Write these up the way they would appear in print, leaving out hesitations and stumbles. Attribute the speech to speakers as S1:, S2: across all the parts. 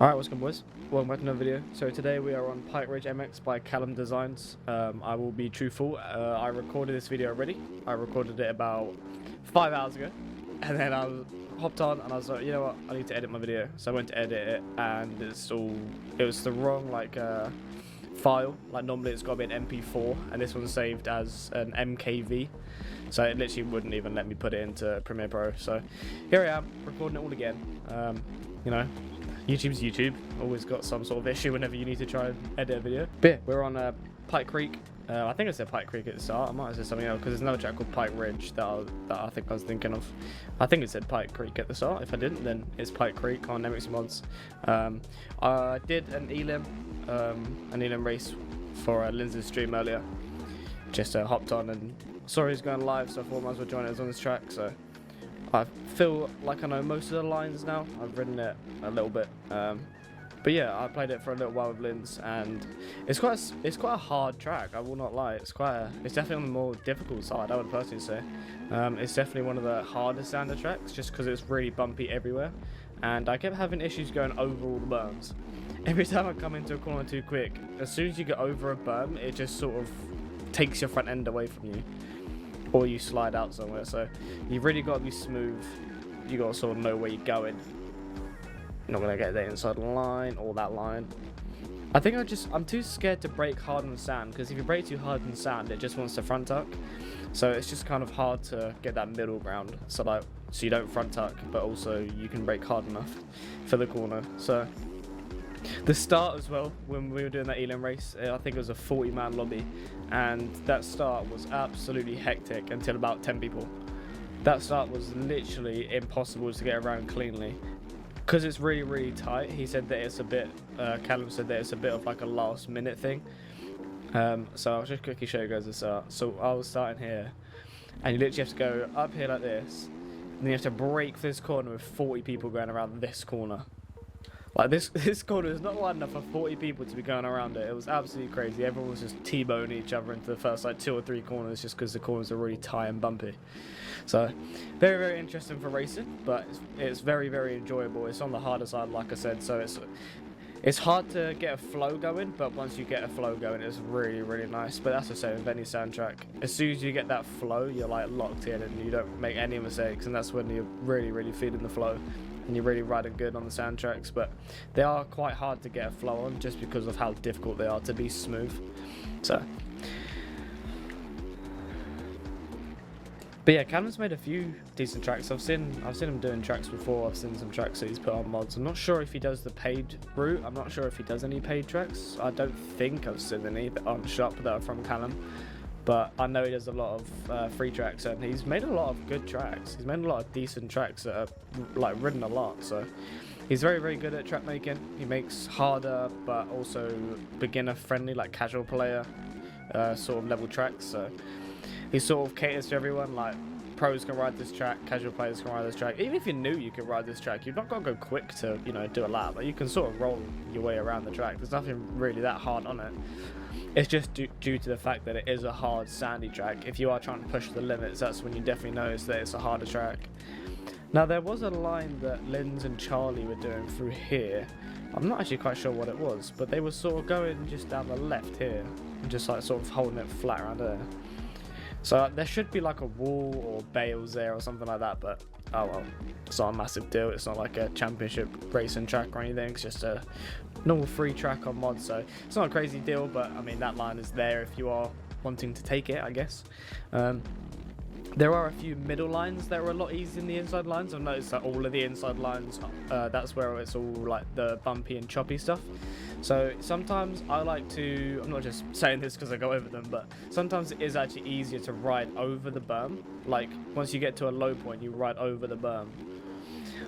S1: Alright, what's good, boys? Welcome back to another video. So today we are on Pike Ridge MX by Callum Designs. I will be truthful, I recorded this video already. I recorded it about 5 hours ago. And then I hopped on and I was like, you know what, I need to edit my video. So I went to edit it and it was the wrong file. Like normally it's got to be an MP4 and this one's saved as an MKV. So it literally wouldn't even let me put it into Premiere Pro. So here I am, recording it all again. You know, YouTube's YouTube. Always got some sort of issue whenever you need to try and edit a video. But yeah, we're on Pike Creek. I think I said Pike Creek at the start. I might have said something else because there's another track called Pike Ridge that I think I was thinking of. I think it said Pike Creek at the start. If I didn't, then it's Pike Creek on MX Mods. I did an Elim race for Lindsay's stream earlier. Just hopped on and saw he was going live, so I thought I might as well join us on this track. So I feel like I know most of the lines now. I've ridden it a little bit, but yeah, I played it for a little while with Linz, and it's quite a hard track. I will not lie. It's definitely on the more difficult side, I would personally say. It's definitely one of the hardest standard tracks, just because it's really bumpy everywhere, and I kept having issues going over all the berms. Every time I come into a corner too quick, as soon as you get over a berm, it just sort of takes your front end away from you, or you slide out somewhere. So you've really got to be smooth. You got to sort of know where you're going. You're not gonna get the inside line or that line. I think I'm too scared to brake hard on sand, because if you brake too hard on sand, it just wants to front tuck. So it's just kind of hard to get that middle ground. So you don't front tuck, but also you can brake hard enough for the corner. So the start as well, when we were doing that Elim race, I think it was a 40-man lobby, and that start was absolutely hectic until about 10 people. That start was literally impossible to get around cleanly, because it's really, really tight. He said that it's a bit, Callum said that it's a bit of like a last minute thing. So I'll just quickly show you guys the start. So I was starting here, and you literally have to go up here like this, and then you have to brake for this corner with 40 people going around this corner. Like this corner is not wide enough for 40 people to be going around it. It was absolutely crazy. Everyone was just T-boning each other into the first like 2 or 3 corners, just because the corners are really tight and bumpy. So very, very interesting for racing, but it's very, very enjoyable. It's on the harder side, like I said, so it's hard to get a flow going, but once you get a flow going, it's really, really nice. But that's the same with any sound track. As soon as you get that flow, you're like locked in and you don't make any mistakes, and that's when you're really, really feeling the flow and you're really riding good on the sound tracks. But they are quite hard to get a flow on, just because of how difficult they are to be smooth. So but yeah, Callum's made a few decent tracks. I've seen him doing tracks before. I've seen some tracks that he's put on mods. I'm not sure if he does the paid route. I'm not sure if he does any paid tracks. I don't think I've seen any on shop that are from Callum, but I know he does a lot of free tracks, and he's made a lot of good tracks. He's made a lot of decent tracks that are like ridden a lot. So he's very, very good at track making. He makes harder but also beginner friendly, like casual player sort of level tracks. So he sort of caters to everyone. Like pros can ride this track, casual players can ride this track. Even if you're new, you can ride this track. You've not got to go quick to, you know, do a lap. Like, you can sort of roll your way around the track. There's nothing really that hard on it. It's just due to the fact that it is a hard sandy track. If you are trying to push the limits, that's when you definitely notice that it's a harder track. Now there was a line that Linz and Charlie were doing through here. I'm not actually quite sure what it was, but they were sort of going just down the left here and just like sort of holding it flat around there. So there should be like a wall or bales there or something like that, but oh well, it's not a massive deal. It's not like a championship racing track or anything. It's just a normal free track on mod, so it's not a crazy deal. But I mean, that line is there if you are wanting to take it, I guess. There are a few middle lines that are a lot easier than the inside lines. I've noticed that all of the inside lines, that's where it's all like the bumpy and choppy stuff. So sometimes I like to, I'm not just saying this because I go over them, but sometimes it is actually easier to ride over the berm. Like once you get to a low point, you ride over the berm.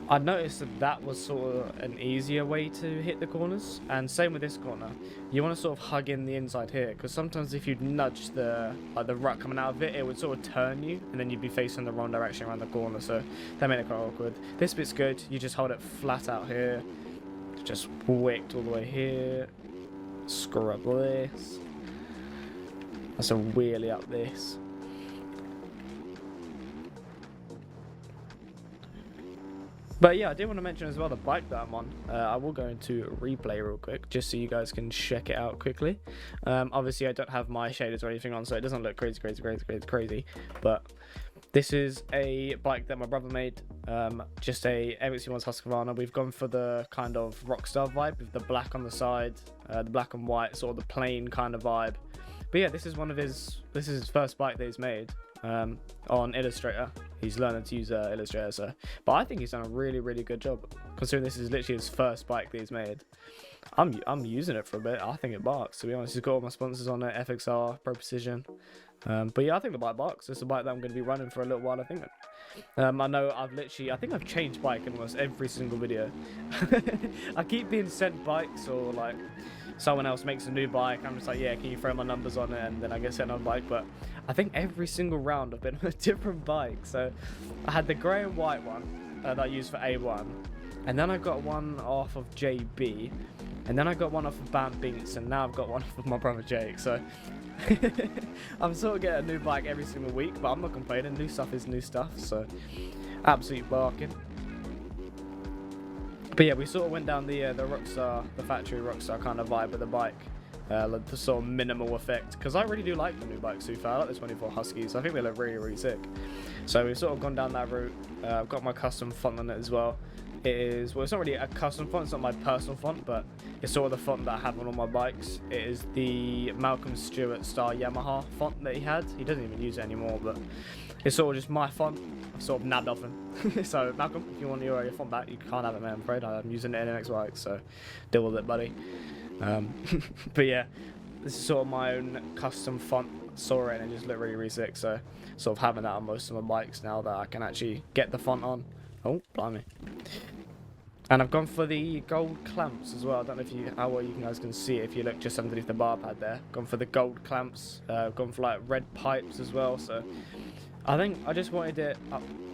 S1: I noticed that was sort of an easier way to hit the corners, and same with this corner. You want to sort of hug in the inside here, because sometimes if you nudge the rut coming out of it, it would sort of turn you, and then you'd be facing the wrong direction around the corner, so that made it quite awkward. This bit's good. You just hold it flat out here, just wicked all the way here, scrub this, that's a wheelie up this. But yeah, I did want to mention as well the bike that I'm on. I will go into replay real quick just so you guys can check it out quickly. Obviously I don't have my shaders or anything on, so it doesn't look crazy. But this is a bike that my brother made. Just a MXC1's Husqvarna. We've gone for the kind of Rockstar vibe with the black on the side, the black and white, sort of the plain kind of vibe. But yeah, this is his first bike that he's made on Illustrator. He's learning to use Illustrator, so but I think he's done a really good job considering this is literally his first bike that he's made. I'm using it for a bit. I think it barks, to be honest. He's got all my sponsors on it: FXR, Pro Precision. But yeah, I think the bike barks. It's a bike that I'm going to be running for a little while, I think. I know I think I've changed bike in almost every single video. I keep being sent bikes, or like someone else makes a new bike, I'm just like, yeah, can you throw my numbers on it, and then I get sent on a bike. But I think every single round I've been on a different bike. So I had the grey and white one that I used for A1, and then I got one off of JB, and then I got one off of Bam Beats, and now I've got one off of my brother Jake. So I'm sort of getting a new bike every single week, but I'm not complaining. New stuff is new stuff, so absolutely barking. But yeah, we sort of went down the Rockstar, the factory Rockstar kind of vibe with the bike, like the sort of minimal effect, because I really do like the new bikes. So far, I like the 24 Huskies. I think they look really sick. So we've sort of gone down that route. I've got my custom font on it as well. It's not really a custom font, it's not my personal font, but it's sort of the font that I have on all my bikes. It is the Malcolm Stewart Star Yamaha font that he had. He doesn't even use it anymore, but it's sort of just my font. I've sort of nabbed off him. So Malcolm, if you want your font back, you can't have it, man, I'm afraid. I'm using it in the next bike, so deal with it, buddy. But yeah, this is sort of my own custom font. Saw it and it just looked really sick, so sort of having that on most of my bikes now that I can actually get the font on. Oh, blimey. And I've gone for the gold clamps as well. I don't know how well you guys can see it if you look just underneath the bar pad there. Gone for the gold clamps. Gone for like red pipes as well. So I think I just wanted it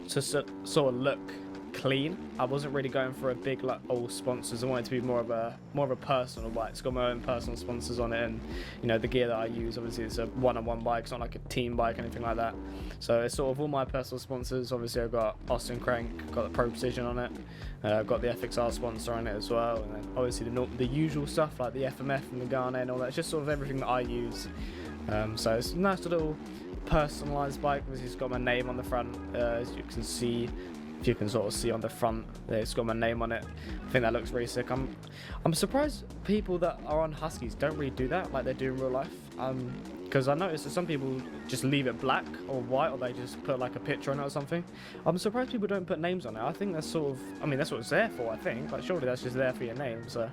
S1: to sort of look clean. I wasn't really going for a big like old sponsors. I wanted it to be more of a personal bike. It's got my own personal sponsors on it, and you know the gear that I use. Obviously, it's a one-on-one bike. It's not like a team bike or anything like that. So it's sort of all my personal sponsors. Obviously, I've got Austin Crank, got the Pro Precision on it. I've got the FXR sponsor on it as well, and then obviously the usual stuff like the FMF and the Garnet and all that. It's just sort of everything that I use. So it's a nice little personalised bike. Obviously, it's got my name on the front, as you can see. If you can sort of see on the front, it's got my name on it. I think that looks really sick. I'm surprised people that are on Huskies don't really do that like they do in real life. Because I noticed that some people just leave it black or white, or they just put like a picture on it or something. I'm surprised people don't put names on it. I think that's sort of, I mean, that's what it's there for, I think. Like, surely that's just there for your name. So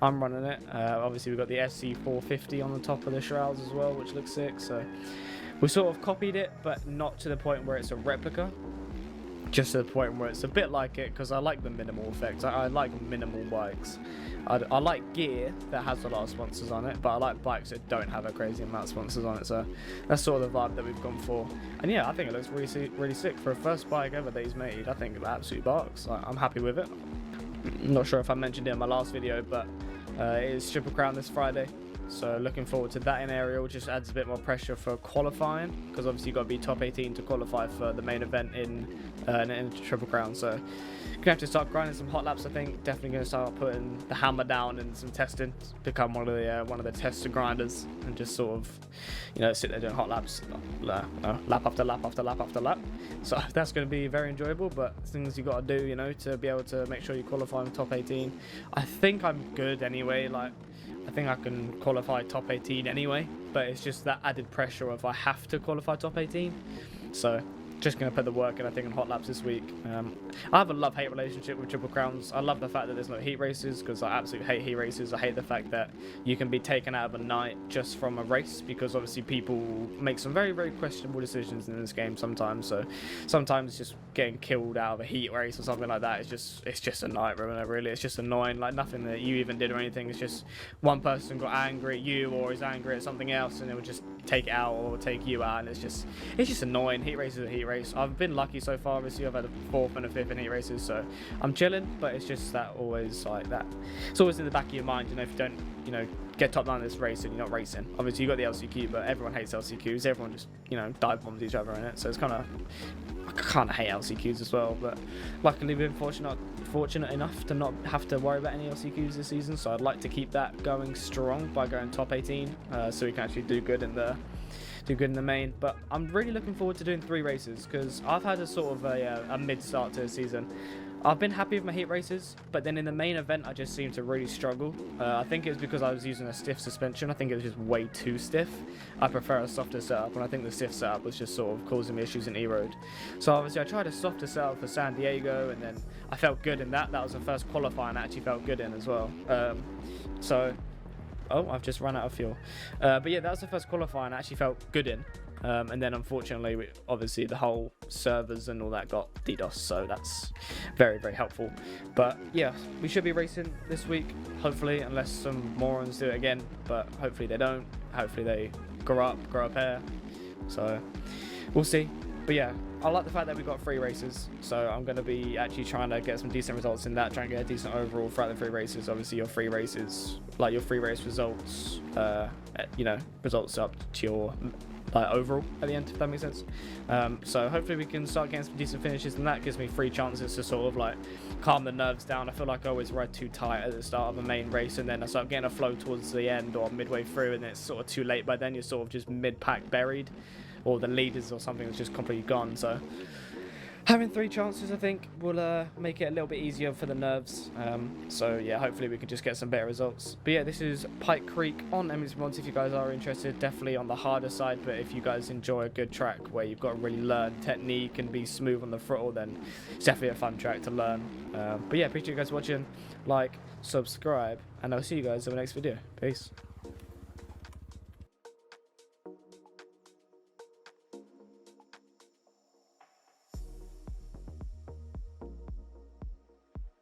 S1: I'm running it. Obviously, we've got the SC450 on the top of the shrouds as well, which looks sick. So we sort of copied it, but not to the point where it's a replica. Just to the point where it's a bit like it, because I like the minimal effects. I like minimal bikes. I like gear that has a lot of sponsors on it, but I like bikes that don't have a crazy amount of sponsors on it. So that's sort of the vibe that we've gone for. And yeah, I think it looks really sick for a first bike ever that he's made. I think it absolutely barks. I'm happy with it. I'm not sure if I mentioned it in my last video, but it is Triple Crown this Friday. So looking forward to that in Aerial. Just adds a bit more pressure for qualifying, because obviously you've got to be top 18 to qualify for the main event in Triple Crown. So gonna have to start grinding some hot laps. I think definitely gonna start putting the hammer down and some testing. Become one of the tester grinders, and just sort of, you know, sit there doing hot laps, lap after lap after lap after lap. So that's going to be very enjoyable. But things you got to do, you know, to be able to make sure you qualify in top 18. I think I'm good anyway. Like, I think I can qualify top 18 anyway, but it's just that added pressure of I have to qualify top 18. So just going to put the work in, I think, in hot laps this week. I have a love-hate relationship with Triple Crowns. I love the fact that there's no heat races, because I absolutely hate heat races. I hate the fact that you can be taken out of a night just from a race, because obviously people make some very, very questionable decisions in this game sometimes. So sometimes just getting killed out of a heat race or something like that is just a night ruiner, really. It's just annoying, like nothing that you even did or anything. It's just one person got angry at you or is angry at something else, and it would just take it out or take you out, and it's just annoying. Heat races are heat race. I've been lucky so far this year. I've had a 4th and a 5th in heat races, so I'm chilling. But it's just that always like that. It's always in the back of your mind, you know, if you don't, you know, get top 9 in this race and you're not racing. Obviously you got the LCQ, but everyone hates LCQs. Everyone just, you know, dive bombs each other in it. So it's kind of, kind of hate LCQs as well, but luckily we've been fortunate enough to not have to worry about any LCQs this season, so I'd like to keep that going strong by going top 18, so we can actually do good in the main. But I'm really looking forward to doing 3 races, because I've had a sort of a mid start to the season. I've been happy with my heat races, but then in the main event I just seemed to really struggle. I think it was because I was using a stiff suspension. I think it was just way too stiff. I prefer a softer setup, and I think the stiff setup was just sort of causing me issues in E-Road. So obviously I tried a softer setup for San Diego, and then I felt good in that. That was the first qualifying I actually felt good in as well. Oh, I've just run out of fuel. But yeah, that was the first qualifying I actually felt good in. And then unfortunately, obviously the whole servers and all that got DDoS, so that's very, very helpful. But yeah, we should be racing this week, hopefully, unless some morons do it again, but hopefully they don't. Hopefully they grow up here. So we'll see. But yeah, I like the fact that we got 3 races, so I'm going to be actually trying to get some decent results in that, try and get a decent overall throughout the 3 races. Obviously your 3 races, like your 3 race results, you know, results up to your overall at the end, if that makes sense. So hopefully we can start getting some decent finishes, and that gives me 3 chances to sort of like calm the nerves down. I feel like I always ride too tight at the start of a main race, and then I start getting a flow towards the end or midway through, and then it's sort of too late by then. You're sort of just mid-pack buried, or the leaders or something is just completely gone. So having 3 chances, I think, will make it a little bit easier for the nerves. So yeah, hopefully we can just get some better results. But yeah, this is Pike Creek on MX Mods. If you guys are interested, definitely on the harder side, but if you guys enjoy a good track where you've got to really learn technique and be smooth on the throttle, then it's definitely a fun track to learn. But yeah, appreciate you guys watching. Like, subscribe, and I'll see you guys in the next video. Peace.